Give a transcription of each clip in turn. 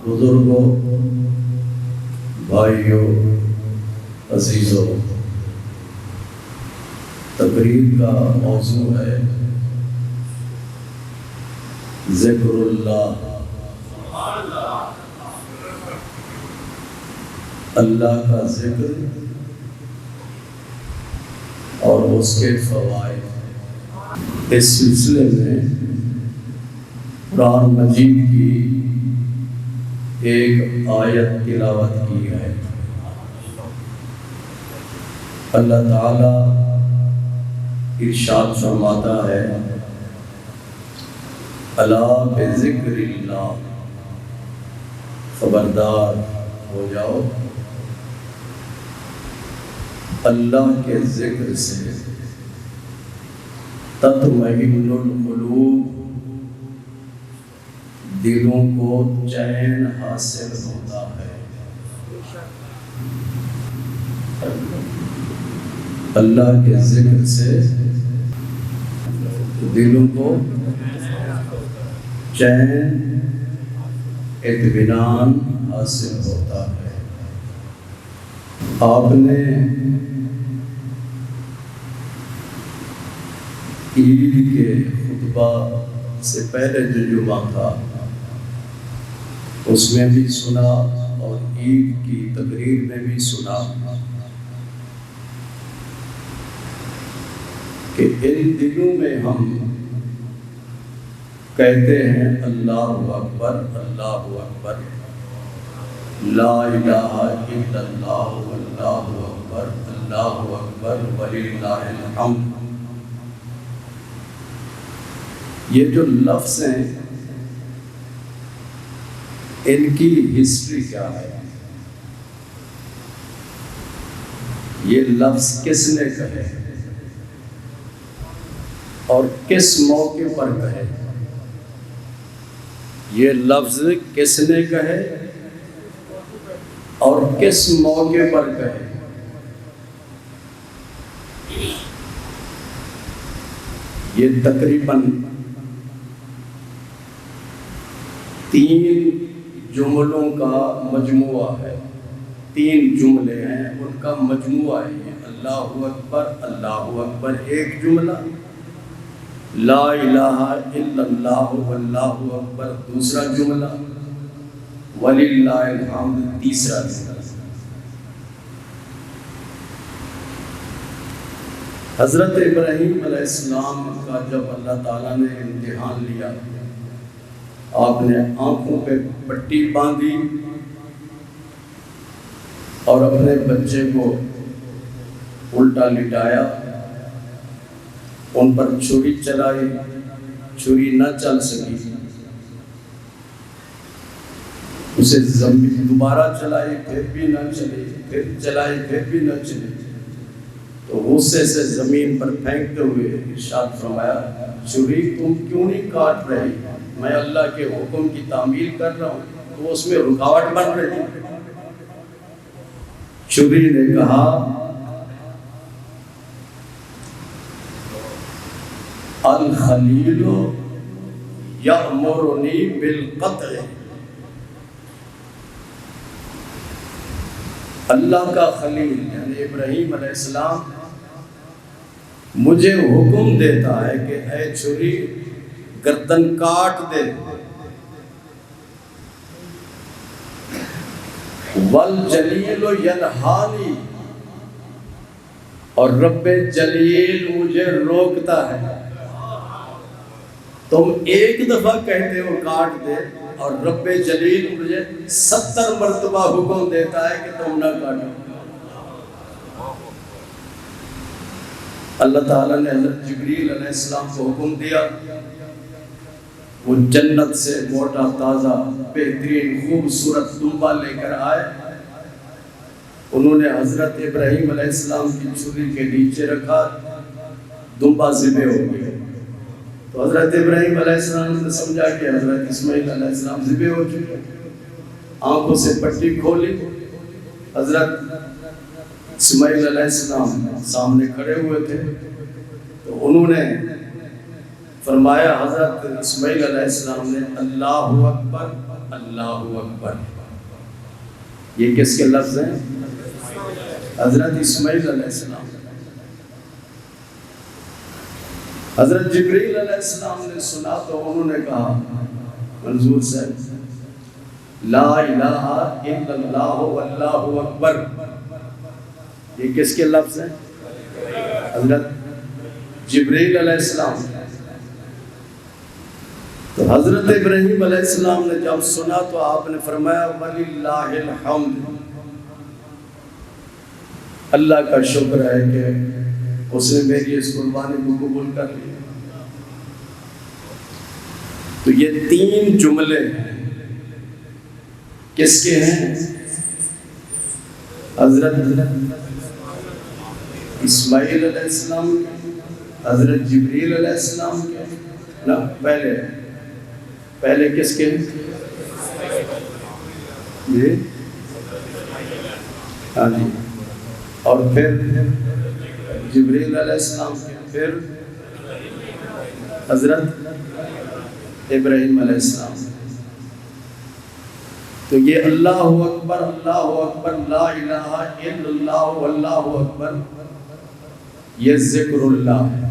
بزرگوں، بھائیوں، عزیزوں، تقریب کا موضوع ہے ذکر اللہ، اللہ کا ذکر اور اس کے فوائد۔ اس سلسلے میں قرآن مجید کی ایک آیت تلاوت کی ہے۔ اللہ تعالیٰ ارشاد فرماتا ہے الا بذکر اللہ، خبردار ہو جاؤ اللہ کے ذکر سے تطمئن القلوب، دلوں کو چین حاصل ہوتا ہے۔ اللہ کے ذکر سے دلوں کو چین، اطمینان حاصل ہوتا ہے۔ آپ نے عید کے خطبہ سے پہلے جو جمعہ تھا اس میں بھی سنا اور عید کی تقریر میں بھی سنا کہ ان دنوں میں ہم کہتے ہیں اللہ اکبر، اللہ اکبر، لا الہ الا اللہ، اللہ اکبر، اللہ اکبر وللہ الحمد۔ یہ جو لفظ ہیں ان کی ہسٹری کیا ہے؟ یہ لفظ کس نے کہے اور کس موقع پر کہے؟ یہ لفظ کس نے کہے اور کس موقع پر کہے؟ یہ تقریباً 3 جملوں کا مجموعہ ہے، 3 جملے ہیں ان کا مجموعہ ہے۔ اللہ اکبر، اللہ اکبر ایک جملہ، لا الہ الا اللہ واللہ اکبر دوسرا جملہ، وللہ الحمد تیسرا جملہ۔ حضرت ابراہیم علیہ السلام کا جب اللہ تعالیٰ نے امتحان لیا، آپ نے آنکھوں پہ پٹی باندھی اور اپنے بچے کو الٹا لٹایا، ان پر چھری چلائی، چھری نہ چل سکی، اسے زمین دوبارہ چلائی پھر بھی نہ چلی، پھر چلائی پھر بھی نہ چلی، تو غصے سے زمین پر پھینکتے ہوئے ارشاد فرمایا چھری تم کیوں نہیں کاٹ رہی؟ میں اللہ کے حکم کی تعمیل کر رہا ہوں تو اس میں رکاوٹ بن رہی ہے۔ چھری نے کہا الخلیل یأمرنی بالقطع، اللہ کا خلیل یعنی ابراہیم علیہ السلام مجھے حکم دیتا ہے کہ اے چھری گردن کاٹ دے۔ والجلیل ینہانی، اور رب جلیل مجھے روکتا ہے۔ تم ایک دفعہ کہتے ہو کاٹ دے اور رب جلیل مجھے 70 مرتبہ حکم دیتا ہے کہ تم نہ کاٹو۔ اللہ تعالیٰ نے حضرت جبریل علیہ السلام کو حکم دیا، وہ جنت سے موٹا تازہ بہترین خوبصورت دمبا لے کر آئے، انہوں نے حضرت ابراہیم علیہ السلام کی چھری کے نیچے رکھا، دمبا ذبح ہو گیا۔ تو حضرت ابراہیم علیہ السلام نے سمجھا کہ حضرت اسماعیل علیہ السلام ذبح ہو چکے، آنکھوں سے پٹی کھولی، حضرت اسماعیل علیہ السلام سامنے کھڑے ہوئے تھے، تو انہوں نے فرمایا حضرت اسماعیل علیہ السلام نے اللہ اکبر اللہ اکبر. یہ کس کے لفظ ہیں؟ حضرت اسماعیل علیہ السلام. حضرت جبریل علیہ السلام نے سنا تو انہوں نے کہا منظور سے لا الہ الا اللہ واللہ اکبر. یہ کس کے لفظ ہیں؟ حضرت جبریل علیہ السلام. تو حضرت ابراہیم علیہ السلام نے جب سنا تو آپ نے فرمایا وَلِلَّهِ الْحَمْدُ. اللہ کا شکر ہے کہ اس نے میری اس قربانی کو قبول کر لیا. تو یہ 3 جملے کس کے ہیں؟ حضرت اسماعیل علیہ السلام کے، حضرت جبریل علیہ السلام کے نا. پہلے کس کے؟ جی ہاں جی. اور پھر جبریل علیہ السلام کے، پھر حضرت ابراہیم علیہ السلام. تو یہ اللہ اکبر لا الہ الا اللہ واللہ اکبر یہ ذکر اللہ ہے.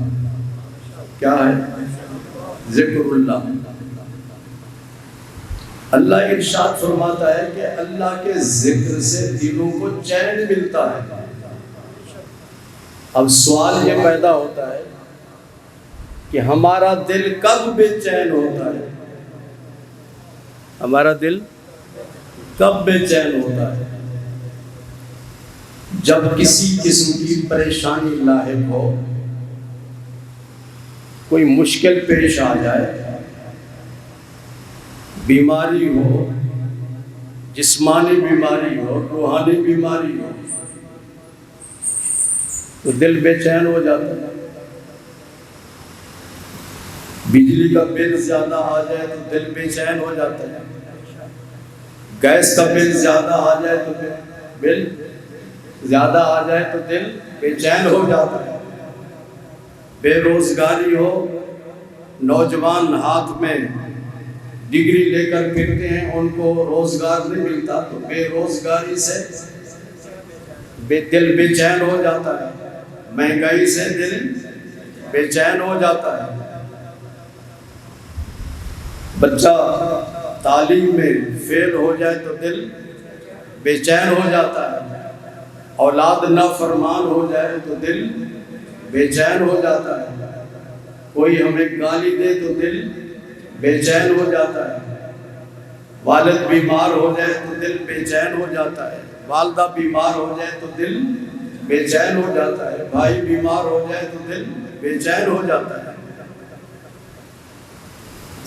کیا ہے؟ ذکر اللہ. اللہ ارشاد فرماتا ہے کہ اللہ کے ذکر سے دلوں کو چین ملتا ہے. اب سوال یہ پیدا ہوتا ہے کہ ہمارا دل کب بے چین ہوتا ہے؟ ہمارا دل کب بے چین ہوتا ہے؟ جب کسی قسم کی پریشانی لاحق ہو، کوئی مشکل پیش آ جائے، بیماری ہو، جسمانی بیماری ہو، روحانی بیماری ہو، تو دل بے چین ہو جاتا ہے. بجلی کا بل زیادہ آ جائے تو دل بے چین ہو جاتا ہے. گیس کا بل زیادہ آ جائے تو بل زیادہ آ جائے تو دل بے چین ہو جاتا ہے. بے روزگاری ہو، نوجوان ہاتھ میں ڈگری لے کر پھرتے ہیں، ان کو روزگار نہیں ملتا تو بے روزگاری سے دل بے چین ہو جاتا ہے. مہنگائی سے دل بے چین ہو جاتا ہے. بچہ تعلیم میں فیل ہو جائے تو دل بے چین ہو جاتا ہے. اولاد نافرمان ہو جائے تو دل بے چین ہو جاتا ہے. کوئی ہمیں گالی دے تو دل بے چین ہو جاتا ہے. والد بیمار ہو جائے تو دل بے چین ہو جاتا ہے. والدہ بیمار ہو جائے تو دل بے چین ہو جاتا ہے. بھائی بیمار ہو جائے تو دل بے چین ہو جاتا ہے.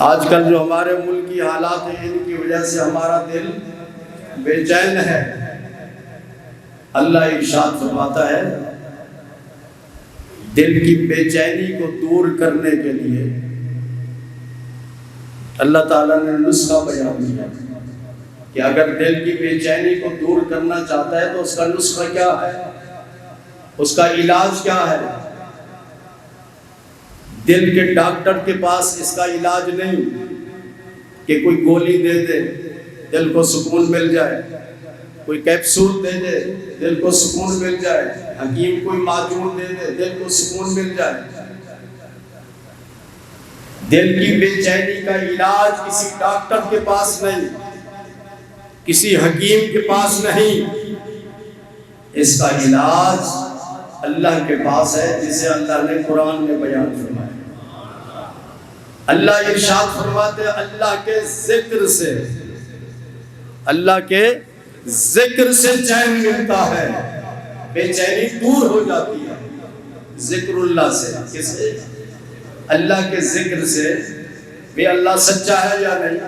آج کل جو ہمارے ملک کی حالات ہیں، ان کی وجہ سے ہمارا دل بے چین ہے. اللہ ارشاد فرماتا ہے دل کی بے چینی کو دور کرنے کے لیے اللہ تعالیٰ نے نسخہ بیان کیا کہ اگر دل کی بے چینی کو دور کرنا چاہتا ہے تو اس کا نسخہ کیا ہے، اس کا علاج کیا ہے. دل کے ڈاکٹر کے پاس اس کا علاج نہیں کہ کوئی گولی دے دے دل کو سکون مل جائے، کوئی کیپسول دے دے دل کو سکون مل جائے، حکیم کوئی معجون دے دے دل کو سکون مل جائے. دل کی بے چینی کا علاج کسی ڈاکٹر کے پاس نہیں، کسی حکیم کے پاس نہیں. اس کا علاج اللہ کے پاس ہے، جسے اللہ نے قرآن میں بیان فرمایا. اللہ ارشاد فرماتے ہیں اللہ کے ذکر سے، اللہ کے ذکر سے چین ملتا ہے، بے چینی دور ہو جاتی ہے. ذکر اللہ سے، کس سے؟ اللہ کے ذکر سے. بھی اللہ سچا ہے یا نہیں؟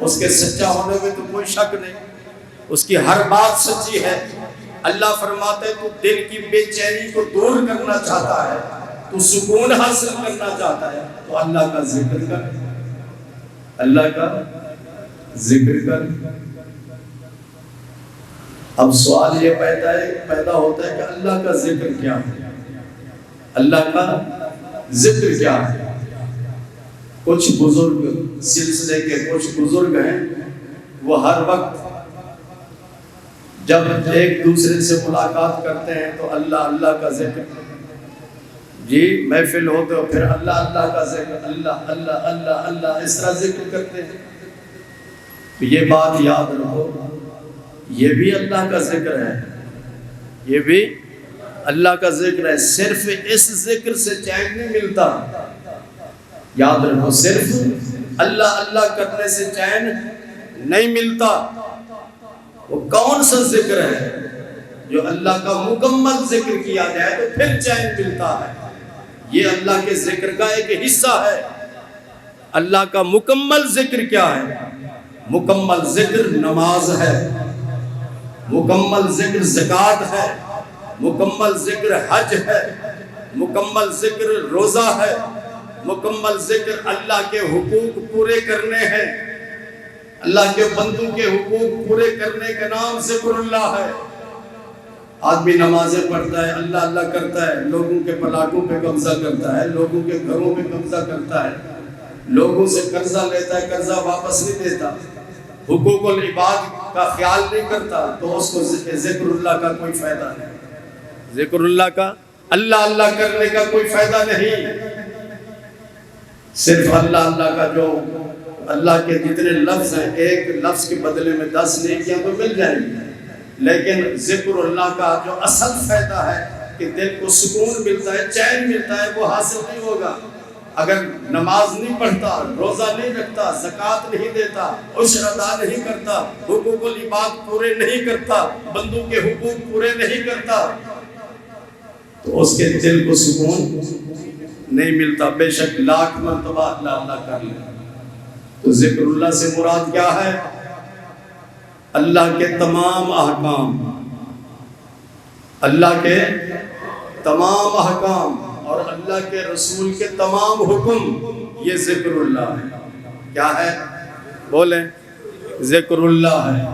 اس کے سچا ہونے میں تو کوئی شک نہیں، اس کی ہر بات سچی ہے. اللہ فرماتے تو دل کی بے چینی کو دور کرنا چاہتا ہے، تو سکون حاصل کرنا چاہتا ہے تو اللہ کا ذکر کر، اللہ کا ذکر کر. اب سوال یہ پیدا ہوتا ہے کہ اللہ کا ذکر کیا ہے، اللہ کا ذکر کیا ہے. کچھ بزرگ سلسلے کے کچھ بزرگ ہیں، وہ ہر وقت جب ایک دوسرے سے ملاقات کرتے ہیں تو اللہ اللہ کا ذکر، جی محفل ہو تو پھر اللہ اللہ کا ذکر، اللہ اللہ اللہ اللہ اس طرح ذکر کرتے ہیں۔ تو یہ بات یاد رکھو، یہ بھی اللہ کا ذکر ہے، یہ بھی اللہ کا ذکر ہے۔ صرف اس ذکر سے چین نہیں ملتا، یاد رکھو، صرف اللہ اللہ کرنے سے چین نہیں ملتا۔ وہ کون سا ذکر ہے؟ جو اللہ کا مکمل ذکر کیا جائے تو پھر چین ملتا ہے۔ یہ اللہ کے ذکر کا ایک حصہ ہے۔ اللہ کا مکمل ذکر کیا ہے؟ مکمل ذکر نماز ہے، مکمل ذکر زکوٰۃ ہے، مکمل ذکر حج ہے، مکمل ذکر روزہ ہے، مکمل ذکر اللہ کے حقوق پورے کرنے ہیں۔ اللہ کے بندوں کے حقوق پورے کرنے کا نام ذکر اللہ ہے۔ آدمی نمازیں پڑھتا ہے، اللہ اللہ کرتا ہے، لوگوں کے پلاٹوں پہ قبضہ کرتا ہے، لوگوں کے گھروں پہ قبضہ کرتا ہے، لوگوں سے قرضہ لیتا ہے، قرضہ واپس نہیں دیتا، حقوق العباد کا خیال نہیں کرتا، تو اس کو ذکر اللہ کا کوئی فائدہ نہیں۔ ذکر اللہ کا، اللہ اللہ کرنے کا کوئی فائدہ نہیں۔ صرف اللہ اللہ کا، جو اللہ کے جتنے لفظ ہیں، ایک لفظ کے بدلے میں 10 نیکیاں تو مل جائیں گی، لیکن ذکر اللہ کا جو اصل فائدہ ہے کہ دل کو سکون ملتا ہے، چین ملتا ہے، وہ حاصل نہیں ہوگا اگر نماز نہیں پڑھتا، روزہ نہیں رکھتا، زکوٰۃ نہیں دیتا، عشر ادا نہیں کرتا، حقوق العباد پورے نہیں کرتا، بندوں کے حقوق پورے نہیں کرتا، تو اس کے دل کو سکون نہیں ملتا۔ بے شک لاکھ مرتبہ اللہ اللہ کر لے۔ تو ذکر اللہ سے مراد کیا ہے؟ اللہ کے تمام احکام، اللہ کے تمام احکام اور اللہ کے رسول کے تمام حکم، یہ ذکر اللہ ہے۔ کیا ہے؟ بولیں، ذکر اللہ ہے۔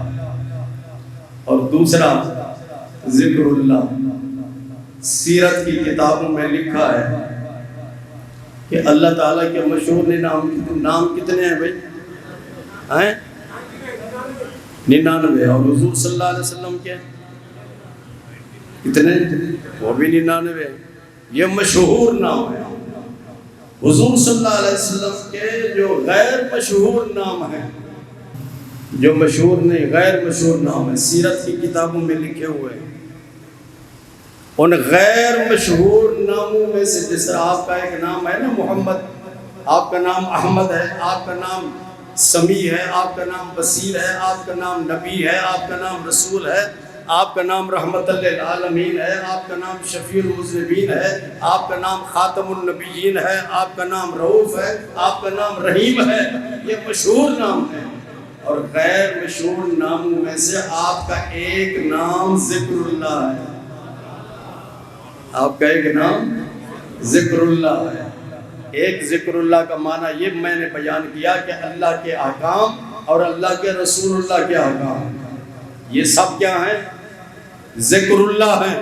اور دوسرا ذکر اللہ، سیرت کی کتابوں میں لکھا ہے کہ اللہ تعالیٰ کے مشہور نام کتنے ہیں بھائی؟ ہیں 99، اور حضور صلی اللہ علیہ وسلم کے کتنے؟ وہ بھی 99۔ یہ مشہور نام ہے۔ حضور صلی اللہ علیہ وسلم کے جو غیر مشہور نام ہیں، جو مشہور نہیں، غیر مشہور نام ہے، سیرت کی کتابوں میں لکھے ہوئے ہیں۔ ان غیر مشہور ناموں میں سے، جس طرح آپ کا ایک نام ہے نا محمد، آپ کا نام احمد ہے، آپ کا نام سمیع ہے، آپ کا نام بصیر ہے، آپ کا نام نبی ہے، آپ کا نام رسول ہے، آپ کا نام رحمت للعالمین ہے، آپ کا نام شفیع المذنبین ہے، آپ کا نام خاتم النبیین ہے، آپ کا نام رؤوف ہے، آپ کا نام رحیم ہے، یہ مشہور نام ہے۔ اور غیر مشہور ناموں میں سے آپ کا ایک نام ذکر اللہ ہے۔ آپ کا ایک نام ذکر اللہ ہے۔ ایک ذکر اللہ کا معنی یہ میں نے بیان کیا کہ اللہ کے احکام اور اللہ کے رسول اللہ کے احکام، یہ سب کیا ہیں؟ ذکر اللہ ہے۔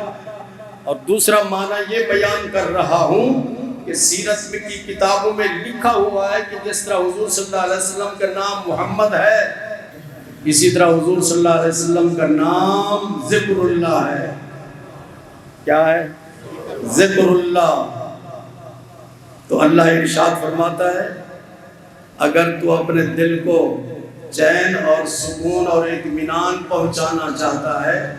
اور دوسرا معنی یہ بیان کر رہا ہوں کہ سیرت کی کتابوں میں لکھا ہوا ہے کہ جس طرح حضور صلی اللہ علیہ وسلم کا نام محمد ہے، اسی طرح حضور صلی اللہ علیہ وسلم کا نام ذکر اللہ ہے۔ کیا ہے؟ ذکر اللہ۔ تو اللہ ارشاد فرماتا ہے، اگر تو اپنے دل کو چین اور سکون اور اطمینان پہنچانا چاہتا ہے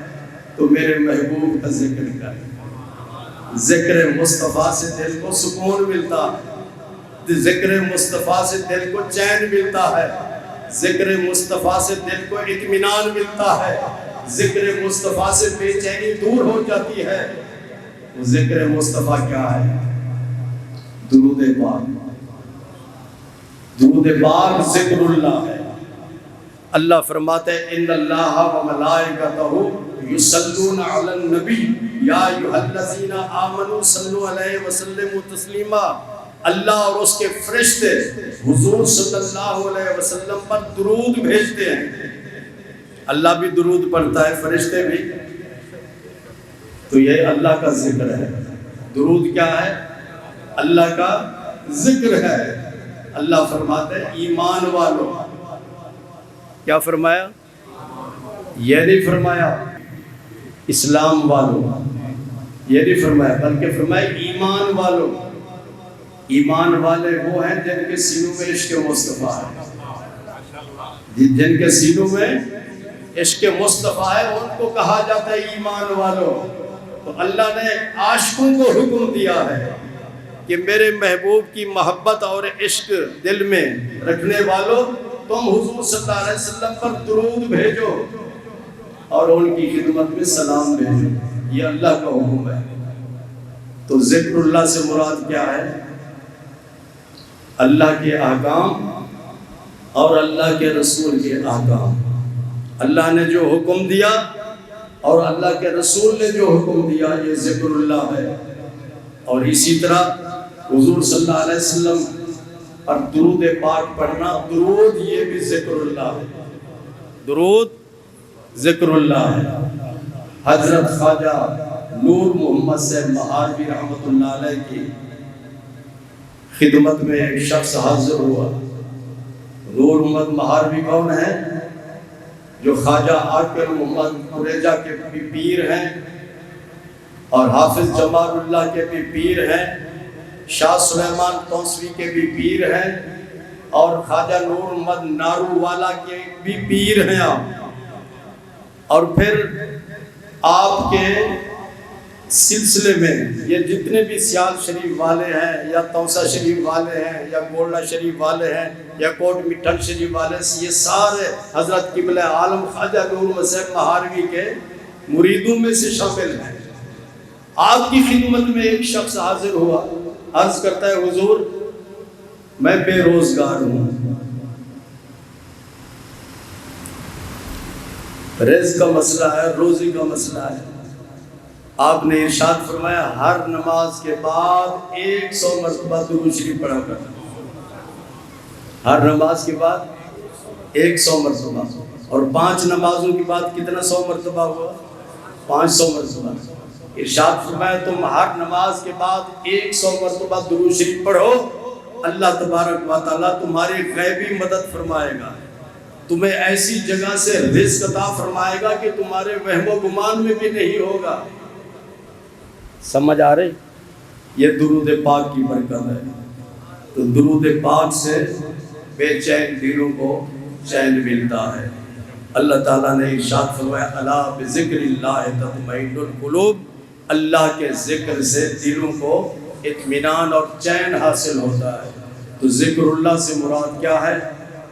تو میرے محبوب کا ذکر کر۔ ذکر مصطفیٰ سے دل کو سکون ملتا ہے، ذکر مصطفیٰ سے دل کو چین ملتا ہے، ذکر مصطفیٰ سے دل کو اطمینان ملتا ہے، ذکر مصطفیٰ سے بے چینی دور ہو جاتی ہے۔ وہ ذکر مصطفیٰ کیا ہے؟ درود پاک۔ درود پاک ذکر اللہ ہے۔ اللہ فرماتے ہیں ان اللہ و ملائکتہ یصلون علی النبی یا ایھا الذین آمنوا صلوا علیہ وسلموا تسلیما۔ اللہ اور اس کے فرشتے حضور صلی اللہ علیہ وسلم پر درود بھیجتے ہیں۔ اللہ بھی درود پڑھتا ہے، فرشتے بھی۔ تو یہ اللہ کا ذکر ہے۔ درود کیا ہے؟ اللہ کا ذکر ہے۔ اللہ فرماتے ہیں ایمان والوں. کیا فرمایا؟ یہ نہیں فرمایا اسلام والوں، یہ نہیں فرمایا، بلکہ فرمایا ایمان والوں. ایمان والے وہ ہیں جن کے سینوں میں عشق مصطفیٰ ہے، جن کے سینوں میں عشق مصطفیٰ ہے ان کو کہا جاتا ہے ایمان والوں. تو اللہ نے عاشقوں کو حکم دیا ہے کہ میرے محبوب کی محبت اور عشق دل میں رکھنے والوں تم حضور صلی اللہ علیہ وسلم پر درود بھیجو اور ان کی خدمت میں سلام بھیجو. یہ اللہ کا حکم ہے. تو ذکر اللہ سے مراد کیا ہے؟ اللہ کے احکام اور اللہ کے رسول کے احکام. اللہ نے جو حکم دیا اور اللہ کے رسول نے جو حکم دیا یہ ذکر اللہ ہے. اور اسی طرح حضور صلی اللہ علیہ وسلم اور درود پاک پڑھنا، درود یہ بھی ذکر اللہ ہے. درود ذکر اللہ ہے. حضرت خواجہ نور محمد صاحب مہاروی رحمۃ اللہ علیہ کی خدمت میں ایک شخص حاضر ہوا. نور محمد مہاروی کون ہے؟ جو خواجہ عاقل محمد قریجہ کے بھی پیر ہیں اور حافظ جمال اللہ کے بھی پیر ہیں، شاہ سلیمان توسوی کے بھی پیر ہیں اور خواجہ نور محمد نارو والا کے بھی پیر ہیں آپ. اور پھر آپ کے سلسلے میں یہ جتنے بھی سیال شریف والے ہیں یا توسا شریف والے ہیں یا گولڈا شریف والے ہیں یا کوٹ مٹھن شریف والے، یہ سارے حضرت قبلہ عالم خواجہ نور محمد مہاروی کے مریدوں میں سے شامل ہیں. آپ کی خدمت میں ایک شخص حاضر ہوا، عرض کرتا ہے حضور میں بے روزگار ہوں، رزق کا مسئلہ ہے، روزی کا مسئلہ ہے. آپ نے ارشاد فرمایا ہر نماز کے بعد 100 مرتبہ درود شریف پڑھا کر. ہر نماز کے بعد 100 مرتبہ، اور 5 نمازوں کے بعد کتنا 100 مرتبہ ہوا؟ 500 مرتبہ. ارشاد فرمایا تم ہر نماز کے بعد 100 مرتبہ درود شریف پڑھو، اللہ تبارک و تعالیٰ تمہاری غیبی مدد فرمائے گا، تمہیں ایسی جگہ سے رزق عطا فرمائے گا کہ تمہارے وہم و گمان میں بھی نہیں ہوگا. سمجھ آ رہی؟ یہ درود پاک کی برکت ہے. تو درود پاک سے بے چین دلوں کو چین ملتا ہے. اللہ تعالیٰ نے ارشاد فرمایا الا بذکر اللہ تطمئن القلوب، اللہ کے ذکر سے دلوں کو اطمینان اور چین حاصل ہوتا ہے. تو ذکر اللہ سے مراد کیا ہے؟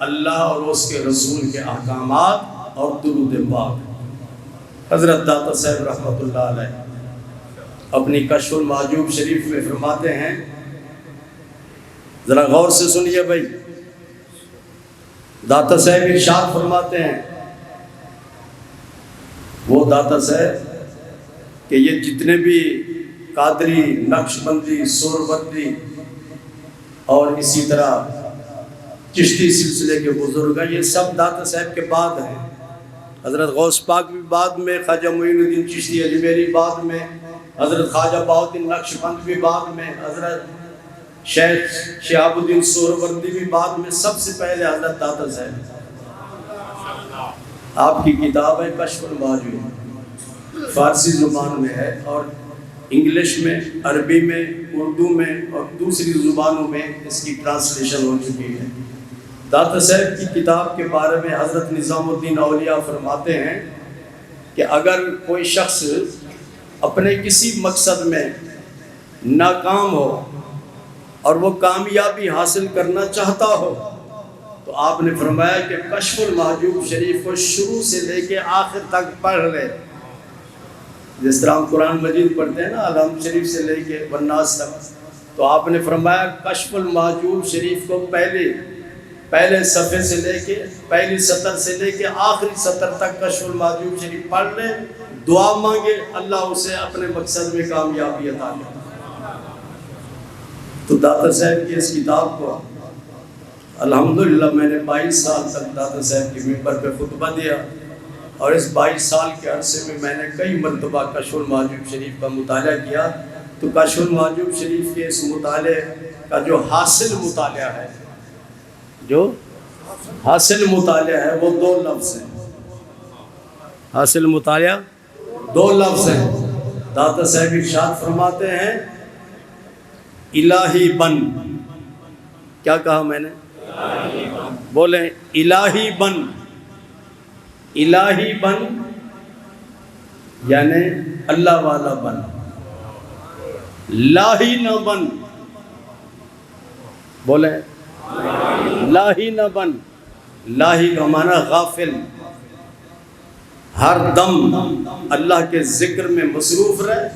اللہ اور اس کے رسول کے احکامات اور درود پاک. حضرت داتا صاحب رحمۃ اللہ علیہ اپنی کشف المحجوب شریف میں فرماتے ہیں، ذرا غور سے سنیے بھائی. داتا صاحب ارشاد فرماتے ہیں، وہ داتا صاحب کہ یہ جتنے بھی قادری، نقش بندی، سوربندی اور اسی طرح چشتی سلسلے کے بزرگ ہیں، یہ سب داتا صاحب کے بعد ہیں. حضرت غوث پاک بھی بعد میں، خواجہ معین الدین چشتی اجمیری بعد میں، حضرت خواجہ بہاؤالدین نقش بند بھی بعد میں، حضرت شیخ شہاب الدین سہروردی بھی بعد میں. سب سے پہلے حضرت داتا صاحب. آپ کی کتاب ہے کشف المحجوب، فارسی زبان میں ہے اور انگلش میں، عربی میں، اردو میں اور دوسری زبانوں میں اس کی ٹرانسلیشن ہو چکی ہے. داتا صاحب کی کتاب کے بارے میں حضرت نظام الدین اولیاء فرماتے ہیں کہ اگر کوئی شخص اپنے کسی مقصد میں ناکام ہو اور وہ کامیابی حاصل کرنا چاہتا ہو تو آپ نے فرمایا کہ کشف المحجوب شریف کو شروع سے لے کے آخر تک پڑھ لے. جس طرح ہم قرآن مجید پڑھتے ہیں نا الحمد شریف سے لے کے والناس تک، تو آپ نے فرمایا کشف المحجوب شریف کو پہلے صفحے سے لے کے پہلی سطر سے لے کے آخری سطر تک کشف المحجوب شریف پڑھ لے، دعا مانگے، اللہ اسے اپنے مقصد میں کامیابی عطا کرے. تو داتا صاحب کی اس کتاب کو الحمدللہ میں نے 22 سال تک داتا صاحب کی ممبر پہ خطبہ دیا، اور اس 22 سال کے عرصے میں میں نے کئی مرتبہ کشف المحجوب شریف کا مطالعہ کیا. تو کشف المحجوب شریف کے اس مطالعے کا جو حاصل مطالعہ ہے جو حاصل مطالعہ ہے وہ دو لفظ ہیں، حاصل مطالعہ دو لفظ ہیں۔ داتا صاحب ارشاد فرماتے ہیں الہی بن، کیا کہا میں نے؟ بولیں الہی بن، الہی بن یعنی اللہ والا بن، لاہی نہ بن، بولیں لاہی نہ بن۔ لاہی کا معنی غافل، ہر دم اللہ کے ذکر میں مصروف رہے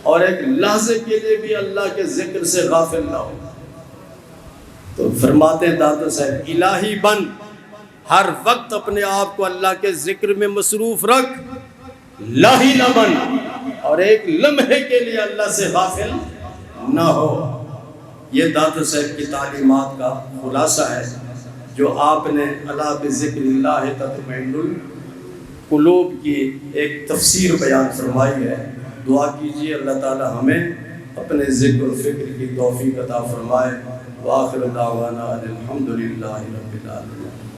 اور ایک لحظے کے لیے بھی اللہ کے ذکر سے غافل نہ ہو۔ تو فرماتے ہیں داتا صاحب الہی بن، ہر وقت اپنے آپ کو اللہ کے ذکر میں مصروف رکھ، لاہی نہ بن، اور ایک لمحے کے لیے اللہ سے غافل نہ ہو۔ یہ داتا صاحب کی تعلیمات کا خلاصہ ہے جو آپ نے الا بذکر اللہ تطمئن القلوب کی ایک تفسیر بیان فرمائی ہے۔ دعا کیجیے اللہ تعالی ہمیں اپنے ذکر و فکر کی توفیق عطا فرمائے۔ وآخر دعوانا الحمدللہ رب العالمین۔